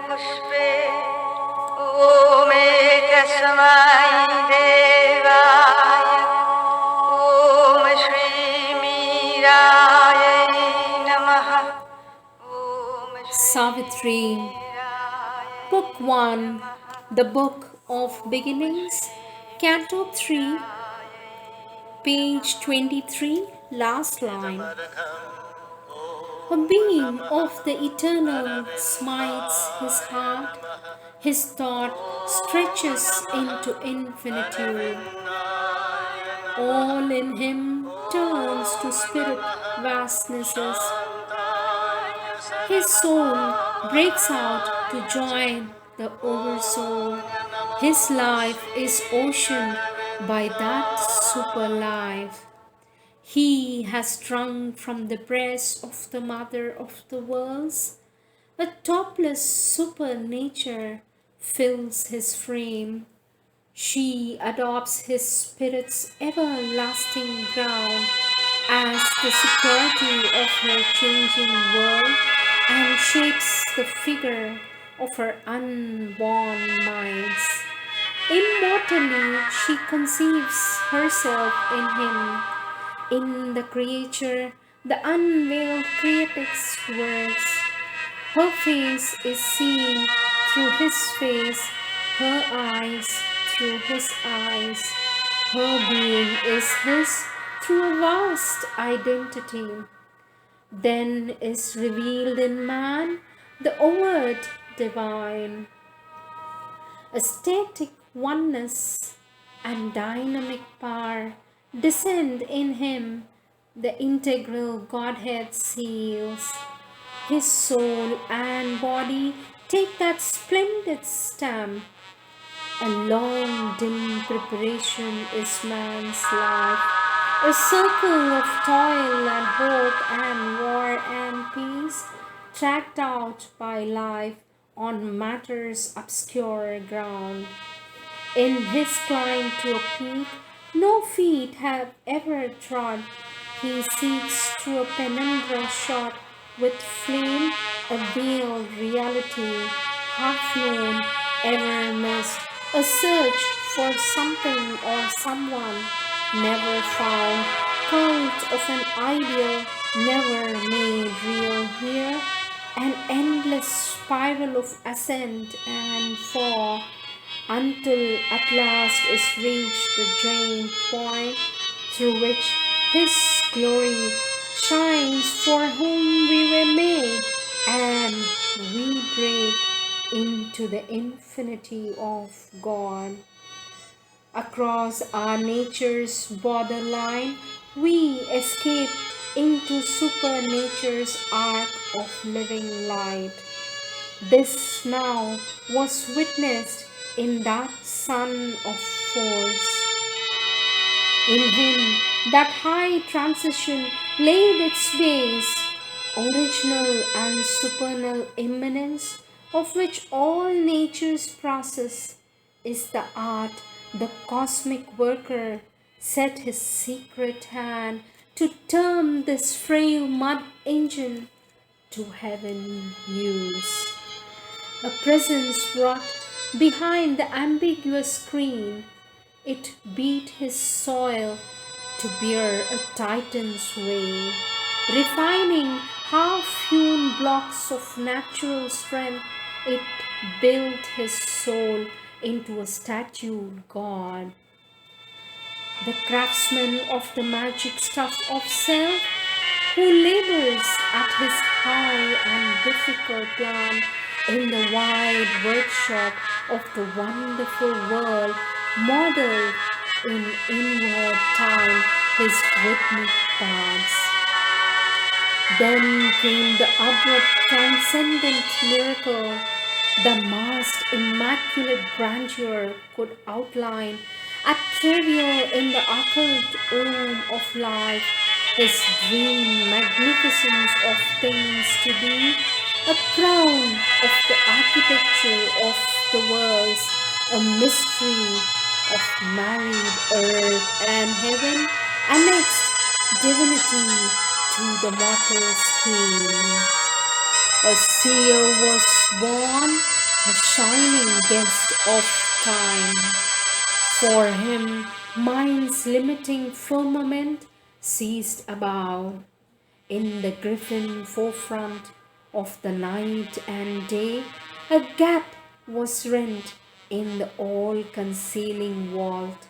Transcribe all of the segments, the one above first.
पुष्पे ओमेकस्मै देवाय ॐ श्रीमीरायै नमः Savitri, Book 1, The Book of Beginnings, Canto 3, page 23, last line. A being of the eternal smites his heart, his thought stretches into infinitude. All in him turns to spirit vastnesses. His soul breaks out to join the oversoul. His life is oceaned by that super life. He has sprung from the breast of the mother of the worlds. A topless supernature fills his frame. She adopts his spirit's everlasting ground as the security of her changing world and shapes the figure of her unborn minds. Immortally, she conceives herself in him. In the creature, the unveiled creatrix works. Her face is seen through his face, her eyes through his eyes. Her being is his through a vast identity. Then is revealed in man the overt divine. A static oneness and dynamic power descend in him, the integral Godhead seals. His soul and body take that splendid stamp. A long dim preparation is man's life, a circle of toil and hope and war and peace, tracked out by life on matter's obscure ground. In his climb to a peak no feet have ever trod, he seeks through a penumbra shot with flame a veiled reality, half known, ever missed, a search for something or someone never found, cult of an ideal never made real here, an endless spiral of ascent and fall until at last is reached the giant point through which his glory shines, for whom we were made, and we break into the infinity of God. Across our nature's borderline, we escape into supernature's arc of living light. This now was witnessed in that Son of Force. In him that high transition laid its base, original and supernal immanence, of which all nature's process is the art, the cosmic worker set his secret hand to turn this frail mud engine to heaven use. A presence wrought behind the ambiguous screen, it beat his soil to bear a Titan's way, refining half-hewn blocks of natural strength, it built his soul into a statued God. The craftsman of the magic stuff of self, who labors at his high and difficult plan in the wide workshop of the wonderful world, modeled in inward time his rhythmic paths. Then came the abrupt transcendent miracle. The masked immaculate grandeur could outline at trivial in the occult womb of life his dream magnificence of things to be, a crown of the architecture of the worlds, a mystery of married earth and heaven, annexed divinity to the mortal scheme. A seer was born, a shining guest of time. For him, mind's limiting firmament ceased above. In the griffin forefront of the night and day, a gap was rent in the all concealing vault.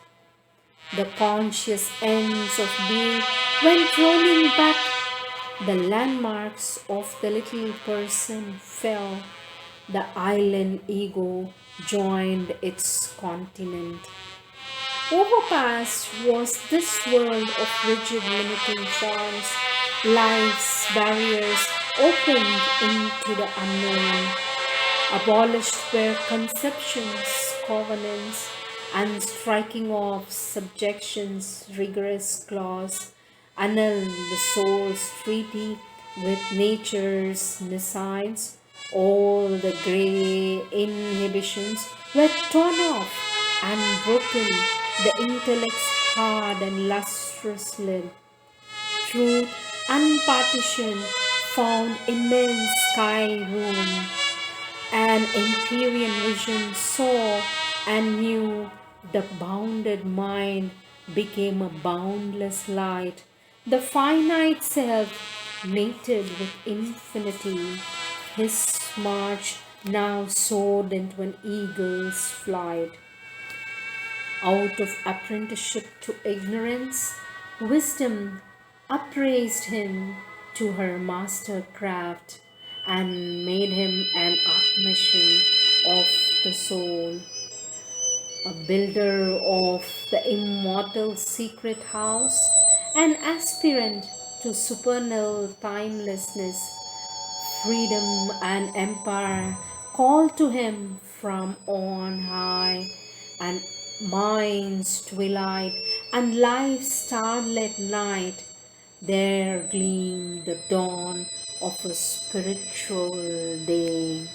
The conscious ends of being went rolling back. The landmarks of the little person fell. The island ego joined its continent. Overpassed was this world of rigid limiting forms. Life's barriers opened into the unknown. Abolished were conceptions, covenants, and striking off subjections, rigorous clause, annulled the soul's treaty with nature's nescience. All the grey inhibitions were torn off and broken, the intellect's hard and lustrous lid. Truth unpartitioned found immense sky room. An empyrean vision saw and knew. The bounded mind became a boundless light. The finite self mated with infinity. His march now soared into an eagle's flight. Out of apprenticeship to ignorance, wisdom upraised him to her master craft and made him an archmachine of the soul, a builder of the immortal secret house, an aspirant to supernal timelessness. Freedom and empire call to him from on high, and mind's twilight and life's starlit night. There gleamed the dawn of a spiritual day.